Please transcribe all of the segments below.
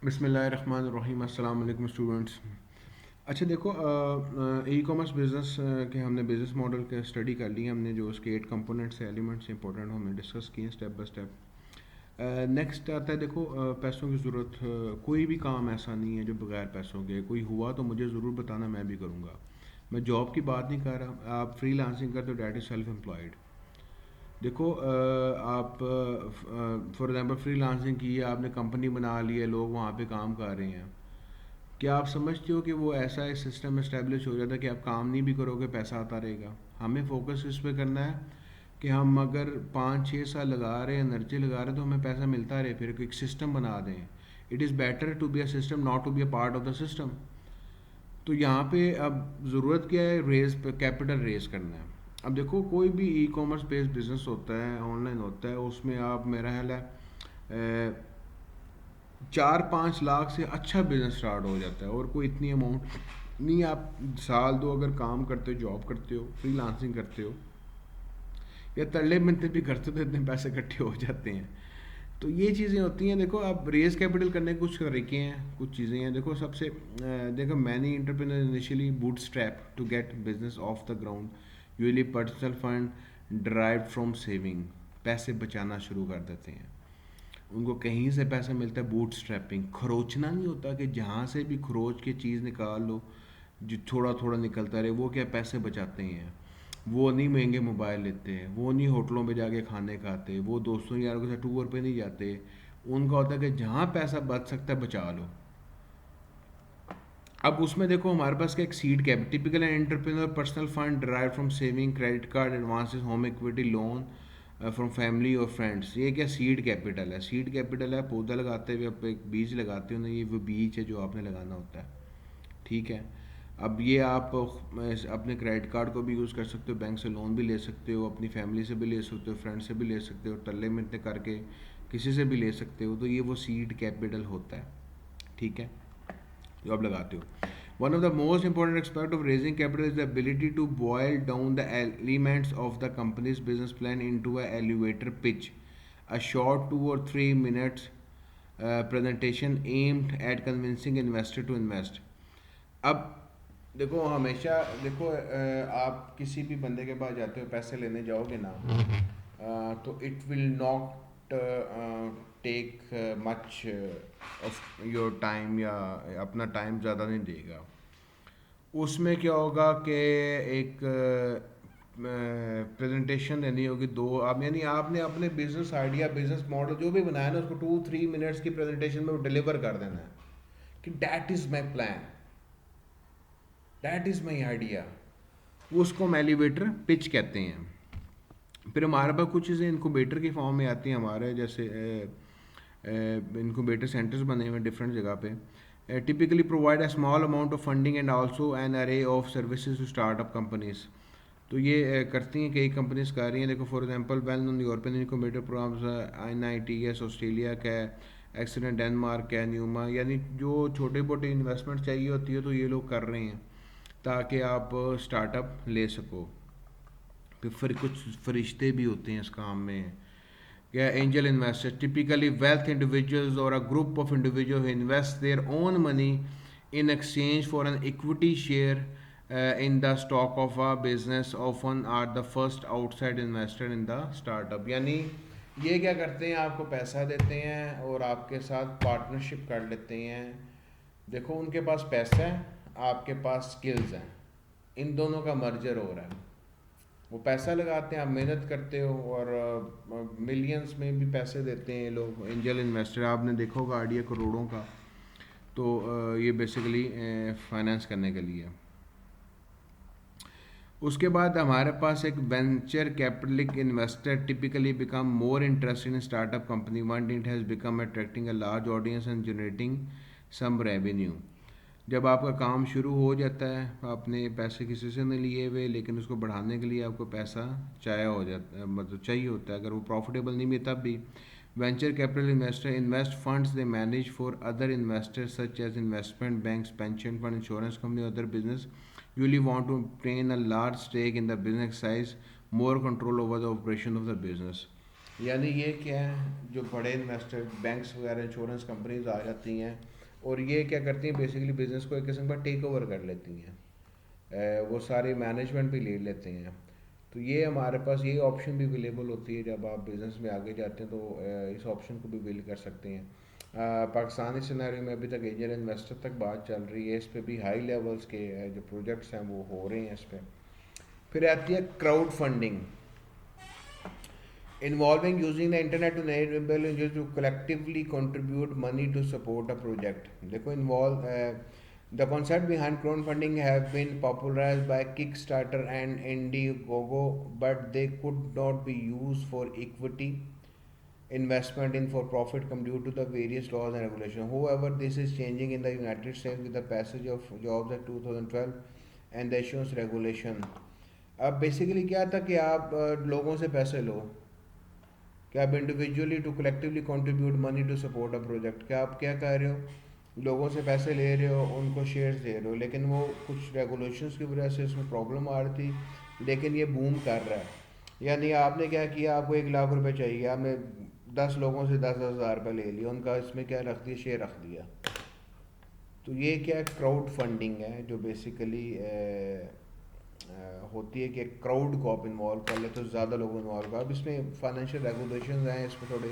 बिस्मिल्लाहिर्रहमानिर्रहीम। अस्सलाम वालेकुम स्टूडेंट्स। अच्छा देखो, ई कॉमर्स बिज़नेस के हमने बिज़नेस मॉडल के स्टडी कर ली है। हमने जो उसके 8 कंपोनेंट्स एलिमेंट्स इंपॉर्टेंट हमने डिस्कस किए हैं स्टेप बाय स्टेप। नेक्स्ट आता है देखो, पैसों की ज़रूरत। कोई भी काम ऐसा नहीं है जो बगैर पैसों के। कोई हुआ तो मुझे ज़रूर बताना, मैं भी करूँगा। मैं जॉब की बात नहीं कर रहा। आप फ्रीलांसिंग करते हो, डैट इज़ सेल्फ एम्प्लॉयड। देखो, आप फॉर एग्जांपल फ्रीलांसिंग की है, आपने कंपनी बना ली है, लोग वहाँ पे काम कर रहे हैं। क्या आप समझते हो कि वो ऐसा एक सिस्टम इस्टेब्लिश हो जाता है कि आप काम नहीं भी करोगे पैसा आता रहेगा? हमें फोकस इस पे करना है कि हम अगर 5-6 साल लगा रहे हैं, एनर्जी लगा रहे हैं, तो हमें पैसा मिलता रहे। फिर एक सिस्टम बना दें। It is better to be a system, not to be a part of the system. तो यहाँ पे अब ज़रूरत क्या है? कैपिटल रेज करना है। अब देखो, कोई भी ई कॉमर्स बेस्ड बिजनेस होता है, ऑनलाइन होता है, उसमें आप, मेरा ख्याल है, 4-5 लाख से अच्छा बिजनेस स्टार्ट हो जाता है। और कोई इतनी अमाउंट नहीं। आप साल दो अगर काम करते हो, जॉब करते हो, फ्रीलांसिंग करते हो, या तरले मिलते भी करते हो, तो इतने पैसे इकट्ठे हो जाते हैं। तो ये चीज़ें होती हैं। देखो, आप रेज कैपिटल करने के कुछ तरीके हैं, कुछ चीज़ें हैं। देखो, सबसे देखो, many entrepreneur initially bootstrap to get business off the ground. Usually personal fund drive from saving. पैसे बचाना शुरू कर देते हैं। उनको कहीं से पैसा मिलता है। बूट स्ट्रैपिंग, खरोचना नहीं होता कि जहाँ से भी खरोच के चीज़ निकाल लो, जो थोड़ा थोड़ा निकलता रहे। वो क्या, पैसे बचाते हैं। वो नहीं महंगे मोबाइल लेते हैं, वो नहीं होटलों पे जाके खाने खाते, वो दोस्तों यारों के साथ टूर पे नहीं जाते। उनका होता है कि जहाँ पैसा बच सकता है बचा लो। अब उसमें देखो, हमारे पास क्या, एक seed cap, typical and entrepreneur personal fund derive from saving, credit card, advances, home equity loan from family और फ्रेंड्स। ये क्या, सीड कैपिटल है। सीड कैपिटल है, पौधा लगाते हुए आप एक बीज लगाते हो ना, ये वो बीज है जो आपने लगाना होता है। ठीक है। अब ये आप अपने क्रेडिट कार्ड को भी यूज़ कर सकते हो, बैंक से लोन भी ले सकते हो, अपनी फैमिली से भी ले सकते हो, फ्रेंड से भी ले सकते हो, टल्ले मिलते करके किसी से भी ले सकते हो। तो ये वो सीड कैपिटल होता है। ठीक है, जो आप लगाते हो। One of the most important aspect of raising capital is the ability to boil down the elements of the company's business plan into a elevator pitch, a short 2 or 3 minutes presentation aimed at convincing investor to invest. अब देखो, हमेशा देखो, आप किसी भी बंदे के पास जाते हो, पैसे लेने जाओगे ना, तो it will not take much of your time, या अपना टाइम ज़्यादा नहीं देगा। उसमें क्या होगा कि एक प्रेजेंटेशन देनी होगी, दो आप, यानी आपने अपने बिजनेस आइडिया, बिजनेस मॉडल जो भी बनाया ना, उसको 2-3 मिनट्स की प्रेजेंटेशन में वो डिलीवर कर देना है कि that is my plan, that is my idea. उसको हम एलिवेटर पिच कहते हैं। फिर हमारे पास कुछ चीज़ें इनक्यूबेटर की फॉर्म में आती हैं हमारे, जैसे इनक्यूबेटर सेंटर्स बने हुए हैं डिफरेंट जगह पे। Typically provide a small amount of funding and also an array of services to startup companies. तो ये करती हैं, कई कंपनीज कर रही हैं। देखो, for example, well known European incubator programs, NITS Australia का है, एक्सीडेंट डेनमार्क का है, न्यूमा, यानी जो छोटे मोटे इन्वेस्टमेंट चाहिए होती है तो ये लोग कर रहे हैं ताकि आप स्टार्टअप ले सको। फिर कुछ फरिश्ते भी होते हैं इस काम में। क्या, angel investor, typically wealth individuals और a group of individual invest their own money in exchange for an equity share in the stock of a business, often are the first outside investor in the startup. यानी ये क्या करते हैं, आपको पैसा देते हैं और आपके साथ पार्टनरशिप कर लेते हैं। देखो, उनके पास पैसा है, आपके पास स्किल्स हैं, इन दोनों का मर्जर हो रहा है। वो पैसा लगाते हैं, आप मेहनत करते हो, और मिलियंस में भी पैसे देते हैं लोग। एंजल इन्वेस्टर आपने देखा होगा, आइडिया करोड़ों का। तो ये बेसिकली फाइनेंस करने के लिए। उसके बाद हमारे पास एक venture capitalist investor typically become more interested in startup company when it has become attracting a large audience and generating some revenue. जब आपका काम शुरू हो जाता है, आपने पैसे किसी से नहीं लिए हुए, लेकिन उसको बढ़ाने के लिए आपको पैसा चाहिए हो जाता है, मतलब चाहिए होता है। अगर वो प्रॉफिटेबल नहीं भी तब भी। Venture capital investor invest funds they manage for other investors such as investment banks, pension fund, insurance company, other business usually want to obtain a large stake in the business size, more control over the operation of the business. यानी ये क्या है, जो बड़े investor banks वगैरह insurance companies आ जाती हैं और ये क्या करती हैं, बेसिकली बिजनेस को एक किस्म का टेक ओवर कर लेती हैं। वो सारी मैनेजमेंट भी ले लेते हैं। तो ये हमारे पास ये ऑप्शन भी अवेलेबल होती है, जब आप बिज़नेस में आगे जाते हैं तो इस ऑप्शन को भी अवेल कर सकते हैं। पाकिस्तानी सिनेरियो में अभी तक एंजल इन्वेस्टर तक बात चल रही है, इस पे भी हाई लेवल्स के जो प्रोजेक्ट्स हैं वो हो रहे हैं इस पे। फिर आती है crowd funding, involving using the internet to enable users to collectively contribute money to support a project. देखो involve the concept behind crowdfunding have been popularized by Kickstarter and Indiegogo, but they could not be used for equity investment in for-profit company due to the various laws and regulations. However, this is changing in the United States with the passage of Jobs Act 2012 and the issuance regulation. अब basically क्या था कि आप लोगों से पैसे लो, कि आप individually to collectively contribute money to support a project, क्या आप क्या कह रहे हो, लोगों से पैसे ले रहे हो, उनको शेयर्स दे रहे हो, लेकिन वो कुछ रेगुलेशंस की वजह से इसमें प्रॉब्लम आ रही थी, लेकिन ये बूम कर रहा है। यानी आपने क्या किया, आपको 1 लाख रुपए चाहिए, आपने 10 लोगों से 10,000 रुपये ले लिया, उनका इसमें क्या रख दिया, शेयर रख दिया। तो ये क्या क्राउड फंडिंग है, जो बेसिकली होती है कि क्राउड को आप इन्वॉल्व कर ले तो ज़्यादा लोग इन्वॉल्व कर। अब इसमें फाइनेंशियल रेगुलेशंस हैं, इसमें थोड़े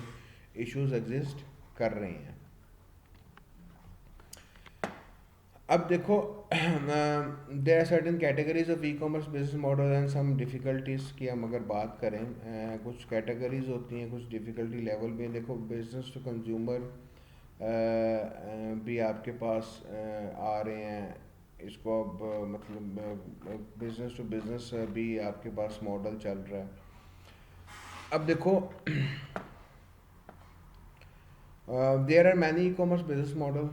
इश्यूज एग्जिस्ट कर रहे हैं। अब देखो there are certain categories of e commerce business model and some difficulties की हम अगर बात करें, कुछ कैटेगरीज होती हैं, कुछ डिफ़िकल्टी लेवल भी हैं। देखो बिजनेस टू कंज्यूमर भी आपके पास आ रहे हैं, इसको अब मतलब बिजनेस टू बिजनेस भी आपके पास मॉडल चल रहा है। अब देखो there are many e-commerce business model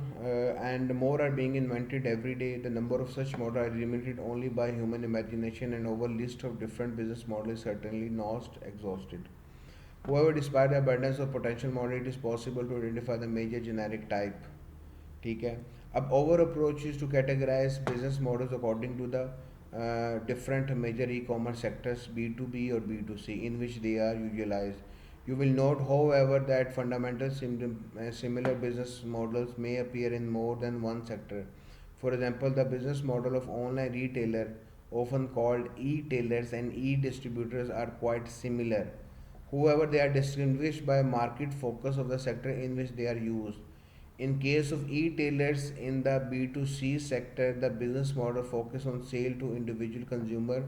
and more are being invented every day. The number of such models are limited only by human imagination, and over list of different business models is certainly not exhausted. However, despite the abundance of potential model, it is possible to identify the major generic type. ठीक है, अब our approach is to categorize business models according to the different major e-commerce sectors B2B or B2C in which they are utilized. You will note, however, that fundamental similar business models may appear in more than one sector. For example, the business model of online retailer, often called e-tailers and e-distributors, are quite similar. However, they are distinguished by market focus of the sector in which they are used. In case of e-tailers in the B2C sector, the business model focus on sale to individual consumer,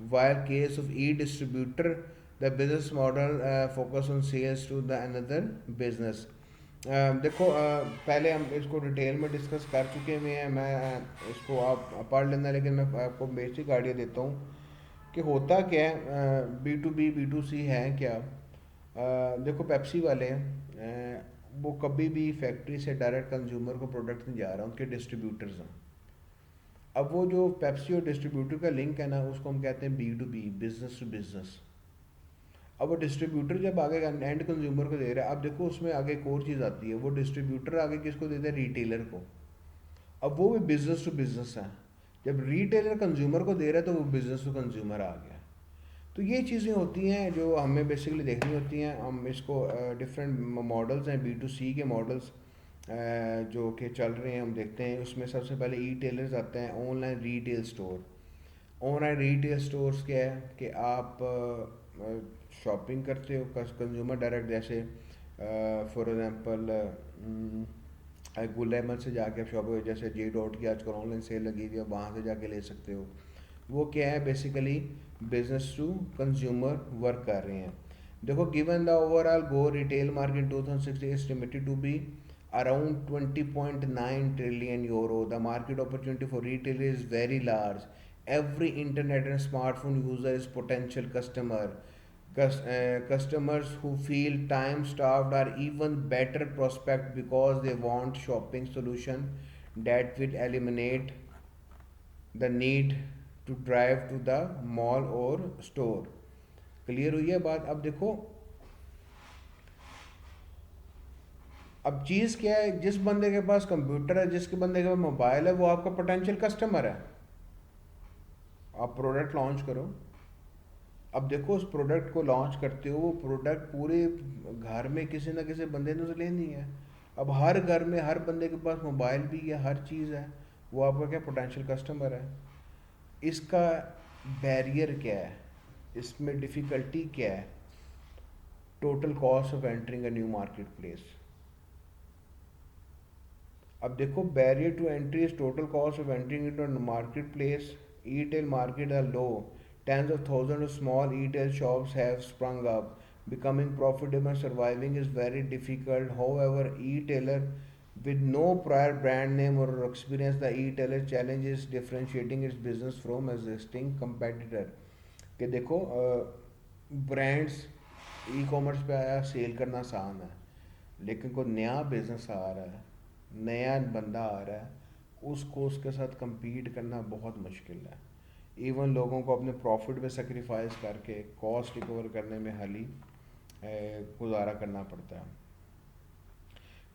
while case of e-distributor, the business model focus on sales to the another business. देखो पहले हम इसको detail में discuss कर चुके हुए हैं, मैं इसको आप पढ़ लेना, लेकिन मैं आपको बेसिक आइडिया देता हूँ कि होता क्या है। B to B B to C है क्या। देखो पेप्सी वाले हैं, वो कभी भी फैक्ट्री से डायरेक्ट कंज्यूमर को प्रोडक्ट नहीं जा रहा, उनके डिस्ट्रीब्यूटर्स हैं। अब वो जो पेप्सी और डिस्ट्रीब्यूटर का लिंक है ना, उसको हम कहते हैं B to B, business to business. अब वो डिस्ट्रीब्यूटर जब आगे एंड कंज्यूमर को दे रहा है, अब देखो उसमें आगे एक और चीज़ आती है, वो डिस्ट्रीब्यूटर आगे किसको देता है, रिटेलर को। अब वो भी बिजनेस टू बिजनेस है, जब रिटेलर कंज्यूमर को दे रहा है तो वो बिजनेस टू कंज्यूमर आ गया। तो ये चीज़ें होती हैं जो हमें बेसिकली देखनी होती हैं। हम इसको डिफरेंट मॉडल्स हैं, बी टू सी के मॉडल्स जो कि चल रहे हैं, हम देखते हैं। उसमें सबसे पहले ई टेलर्स आते हैं, online retail store. Online retail stores क्या है कि आप शॉपिंग करते हो कंज्यूमर डायरेक्ट, जैसे फॉर एग्जांपल गुल अहमद से जाके आप शॉपिंग, जैसे जे डॉट की आजकल ऑनलाइन सेल लगी हुई है, वहाँ से जाके ले सकते हो। वो क्या है, basically business to consumer work कर रहे हैं। देखो given the overall go retail market 2016 estimated to be around 20.9 trillion euro. The market opportunity for retail is very large. Every internet and smartphone user is potential customer. Customers who feel time starved are even better prospect because they want shopping solution that will eliminate the need to drive to the mall or store. Clear हुई है बात। अब देखो अब चीज़ क्या है, जिस बंदे के पास कंप्यूटर है, जिसके बंदे के पास मोबाइल है, वो आपका पोटेंशियल कस्टमर है। आप प्रोडक्ट लॉन्च करो, अब देखो उस प्रोडक्ट को लॉन्च करते हो, वो प्रोडक्ट पूरे घर में किसी ना किसी बंदे ने तो लेनी है। अब हर घर में हर बंदे के पास मोबाइल भी है, हर चीज़ है, वो आपका क्या पोटेंशियल कस्टमर है। इसका बैरियर क्या है, इसमें डिफ़िकल्टी क्या है? Total cost of entering a new market place. अब देखो barrier to entry is total cost of entering into market place. Etail market are low. Tens of thousands of small e-tail shops have sprung up. Becoming profitable and surviving is very difficult. However, e-tailer with no prior brand name or experience, the e-tailer challenge is differentiating its business from existing competitor. कि देखो brands e commerce पे आया, cell करना आसान है, लेकिन कोई नया बिजनेस आ रहा है, नया बंदा आ रहा है, उसको उसके साथ compete करना बहुत मुश्किल है। इवन लोगों को अपने प्रॉफिट पे सेक्रीफाइस करके कॉस्ट रिकवर करने में हाली गुजारा करना पड़ता है।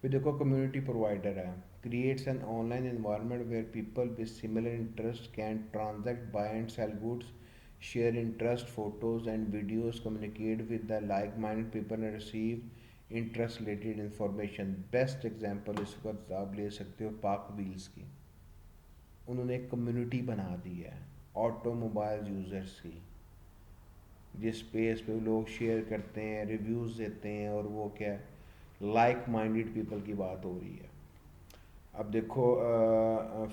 फिर देखो कम्युनिटी प्रोवाइडर है, creates an online environment where people with similar interest can transact, buy and sell goods, share interest photos and videos, communicate with the like minded people and receive interest related information. Best example इस वक्त आप ले सकते हो पाक wheels की। उन्होंने एक कम्युनिटी बना दी है ऑटोमोबाइल यूज़र्स की, जिस पेज पे लोग शेयर करते हैं, रिव्यूज़ देते हैं, और वो क्या है, लाइक माइंडेड पीपल की बात हो रही है। अब देखो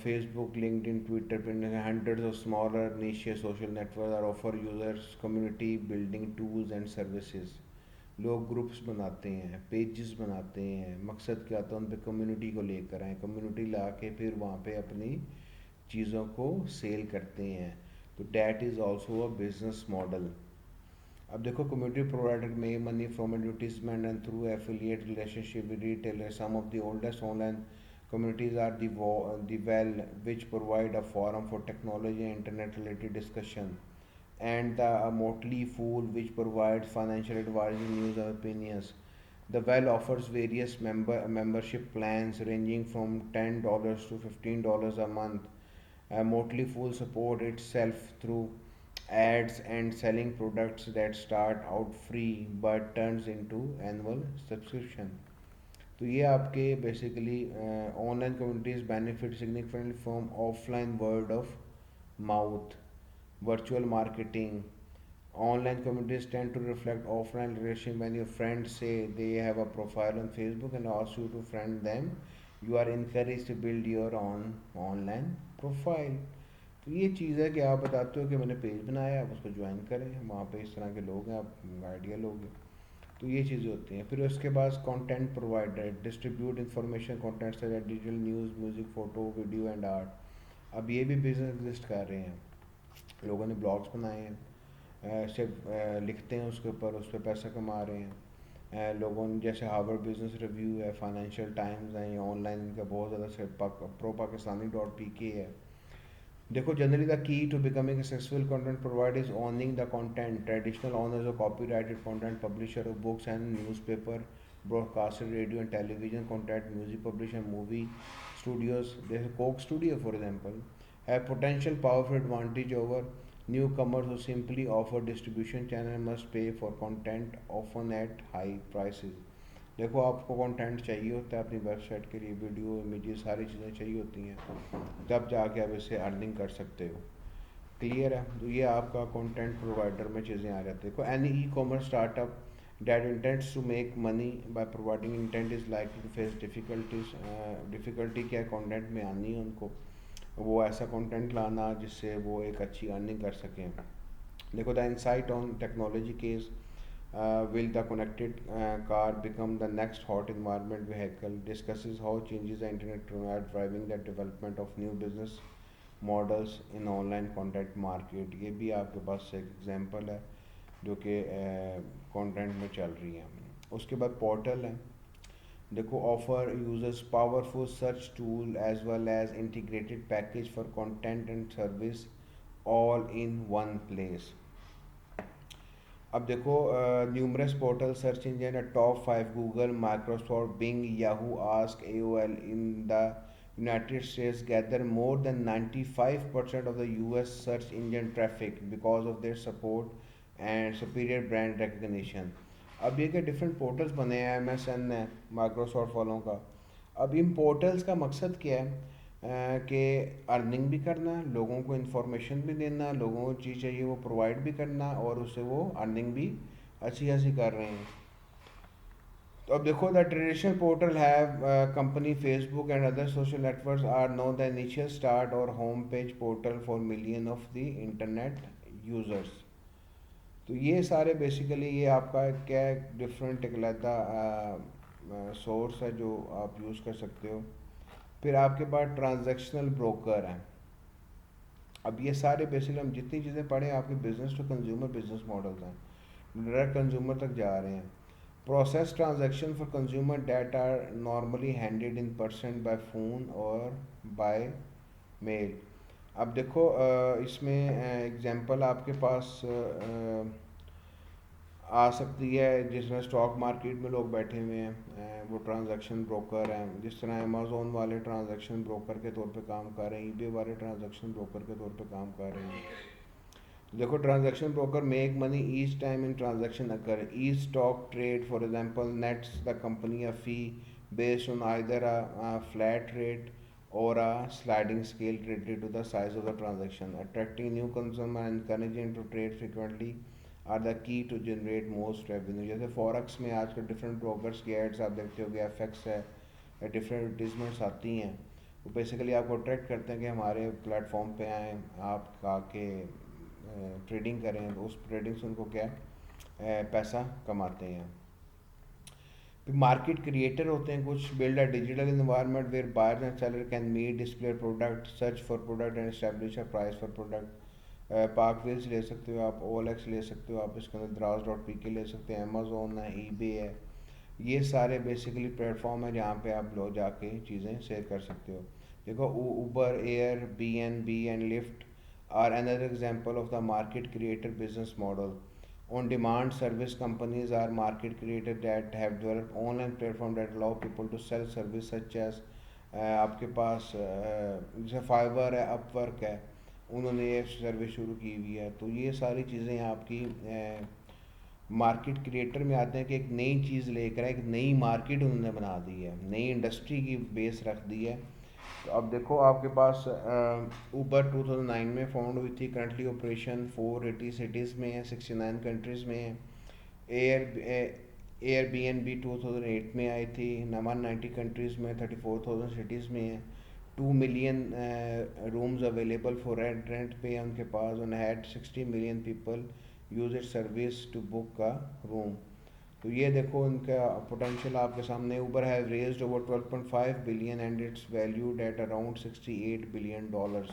फेसबुक, लिंक्डइन, ट्विटर पे hundreds of smaller niche social network are offer users community building tools and services. लोग ग्रुप्स बनाते हैं, पेजेस बनाते हैं, मकसद क्या होता है, उन पे कम्युनिटी को लेकर आए, कम्युनिटी ला के फिर वहाँ पे अपनी चीज़ों को सेल करते हैं। तो that is also a business model. अब देखो community provider make money from advertisement and through affiliate relationship with retailer. Some of the oldest online communities are the well, which provide a forum for technology and internet related discussion, and the Motley Fool, which provides financial advice, news and opinions. The well offers various membership plans ranging from $10 to $15 a month. Motley Fool support itself through ads and selling products that start out free but turns into annual subscription. तो ये आपके basically online communities benefit significantly from offline word of mouth, virtual marketing. Online communities tend to reflect offline relationship. When your friends say they have a profile on Facebook and ask you to friend them, you are encouraged to build your own online profile. तो ये चीज़ है कि आप बताते हो कि मैंने page बनाया, आप उसको ज्वाइन करें, वहाँ पे इस तरह के लोग हैं, आप आइडिया लोगे। तो ये चीज़ें होती हैं। फिर उसके बाद content provider distribute information content such as digital news, music, photo, video and art. अब ये भी बिजनेस एग्जिस्ट कर रहे हैं, लोगों ने ब्लॉग्स बनाए हैं, सिर्फ लिखते हैं उसके ऊपर, उस पर पैसा कमा रहे हैं। लोगों ने जैसे हार्वर्ड बिजनेस रिव्यू है, फाइनेंशियल टाइम्स है, ऑनलाइन इनका बहुत ज़्यादा से प्रो पाकिस्तानी डॉट पी के है। देखो generally the key to becoming successful content provider is owning the content. Traditional owners of copyrighted content, publisher of books and newspaper, broadcaster, radio and television content, music publisher, movie studios, there's Coke Studio for example, have potential powerful advantage over newcomers who simply offer distribution channel must pay for content often at high prices. देखो आपको content चाहिए होता है अपनी website के लिए, video, images, सारी चीज़ें चाहिए होती हैं, तब जाके आप इससे अर्निंग कर सकते हो। क्लियर है? तो ये आपका कंटेंट प्रोवाइडर में चीज़ें आ जाती है। कोई any e commerce startup that intends to make money by providing intent is likely to face difficulties. Difficulty क्या है, कंटेंट में आनी है उनको, वो ऐसा कंटेंट लाना जिससे वो एक अच्छी अर्निंग कर सकें। देखो the insight on technology case, will the connected car become the next hot environment vehicle, discusses how changes the internet are driving the development of new business models in online content market. ये भी आपके पास एक example है जो कि content में चल रही है। उसके बाद पोर्टल है, देखो offer users powerful search tool as well as integrated package for content and service all in one place. अब देखो numerous portal search engine, top 5 Google, Microsoft, Bing, Yahoo, Ask, AOL in the United States gather more than 95% of the US search engine traffic because of their support and superior brand recognition. अब ये क्या different portals बने हैं, MSN है Microsoft वालों का। अब इन portals का मकसद क्या है कि अर्निंग भी करना, लोगों को इंफॉर्मेशन भी देना, लोगों को चीज़ चाहिए वो प्रोवाइड भी करना, और उससे वो अर्निंग भी अच्छी खासी कर रहे हैं। तो अब देखो, the traditional portal have company Facebook and other social networks are no the initial start और home page portal for million of the internet users. तो ये सारे बेसिकली ये आपका क्या डिफरेंट एक अलहदा सोर्स है जो आप यूज़ कर सकते हो। फिर आपके पास ट्रांजैक्शनल ब्रोकर हैं। अब ये सारे बेसिकली हम जितनी चीज़ें पढ़े आपके business to consumer business models हैं, डायरेक्ट कंज्यूमर तक जा रहे हैं। Process transaction for consumer that are normally handed in person by phone और बाय मेल। अब देखो इसमें एग्जांपल आपके पास आ सकती है, जिस तरह स्टॉक मार्केट में लोग बैठे हुए हैं वो ट्रांजैक्शन ब्रोकर हैं, जिस तरह अमेज़ोन वाले ट्रांजैक्शन ब्रोकर के तौर पे काम कर रहे हैं, ईबे वाले ट्रांजैक्शन ब्रोकर के तौर पे काम कर रहे हैं। देखो, transaction broker make money each time in transaction occur each stock trade for example nets the company a fee based on either a flat rate or a sliding scale related to the size of the transaction. Attracting new consumer and encouraging to trade frequently are the key to generate most revenue. जैसे forex में आजकल different brokers की ads आप देखते हो, FX है या different advertisements आती हैं, वो बेसिकली आपको अट्रैक्ट करते हैं कि हमारे प्लेटफॉर्म पे आएँ, आप आके ट्रेडिंग करें। तो उस ट्रेडिंग से उनको क्या पैसा कमाते हैं। फिर मार्केट क्रिएटर होते हैं कुछ, build a digital environment where buyers and seller can meet, display product, search for product and establish a price for product. पार्कवेज ले सकते हो आप, OLX ले सकते हो आप, इसके अंदर द्रास.pk ले सकते हैं, अमेजोन है, ईबे है। ये सारे बेसिकली प्लेटफॉर्म है जहाँ पे आप लोग जाके चीज़ें शेयर कर सकते हो। देखो, Uber, Air, BNB and Lyft are another example of the market creator business model. On demand service companies are market creators that have developed online platform that allow people to sell service such as आपके पास जैसे fibre है, Upwork है, उन्होंने ये service शुरू की हुई है। तो ये सारी चीज़ें आपकी मार्केट क्रिएटर में आते हैं कि एक नई चीज़ लेकर एक नई मार्केट उन्होंने बना दी है, नई इंडस्ट्री की बेस रख दी है। तो अब देखो आपके पास ऊबर 2009 में फाउंड हुई थी, करंटली ऑपरेशन 480 सिटीज़ में है, 69 कंट्रीज़ में है। एयर BNB 2008 में आई थी, 190 कंट्रीज़ में, 34,000 सिटीज़ में है। 2 million rooms available for rent पे है उनके पास, और had 60 million people use it service to book का रूम। तो ये देखो उनका पोटेंशियल आपके सामने। Uber have raised over 12.5 billion and it's valued at around 68 billion dollars.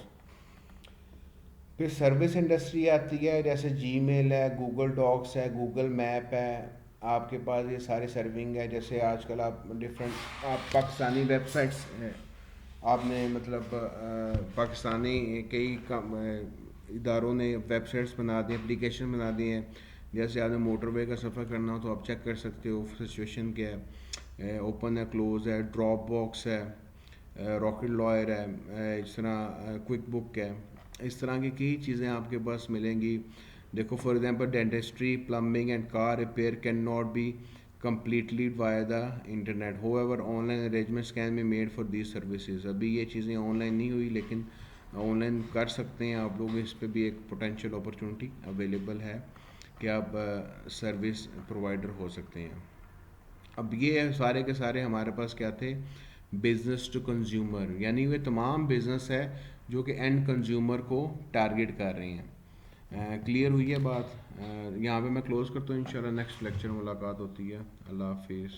फिर सर्विस इंडस्ट्री आती है, जैसे जीमेल है, गूगल डॉक्स है, गूगल मैप है, आपके पास ये सारे सर्विंग है। जैसे आजकल आप डिफरेंट आप पाकिस्तानी वेबसाइट्स आपने मतलब पाकिस्तानी कई इदारों ने वेबसाइट्स बना दी, एप्लीकेशन बना दिए हैं। जैसे आपने मोटरवे का सफ़र करना हो तो आप चेक कर सकते हो सिचुएशन क्या है, ओपन है, क्लोज है, ड्रॉप बॉक्स है, रॉकेट लॉयर है, इस तरह क्विक बुक है। इस तरह की कई चीज़ें आपके पास मिलेंगी। देखो, for example dentistry, plumbing and car repair can not be completely via the internet, however online arrangements can be made for these services। अभी ये चीज़ें ऑनलाइन नहीं हुई, लेकिन ऑनलाइन कर सकते हैं आप लोग। इस पे भी एक पोटेंशियल अपॉर्चुनिटी अवेलेबल है कि आप सर्विस प्रोवाइडर हो सकते हैं। अब ये सारे के सारे हमारे पास क्या थे, बिज़नेस टू कंज्यूमर, यानी वे तमाम बिज़नेस है जो कि एंड कंज्यूमर को टारगेट कर रहे हैं। क्लियर हुई है बात। यहाँ पे मैं क्लोज़ करता हूँ, इंशाल्लाह नेक्स्ट लेक्चर मुलाकात होती है। अल्लाह हाफिज़।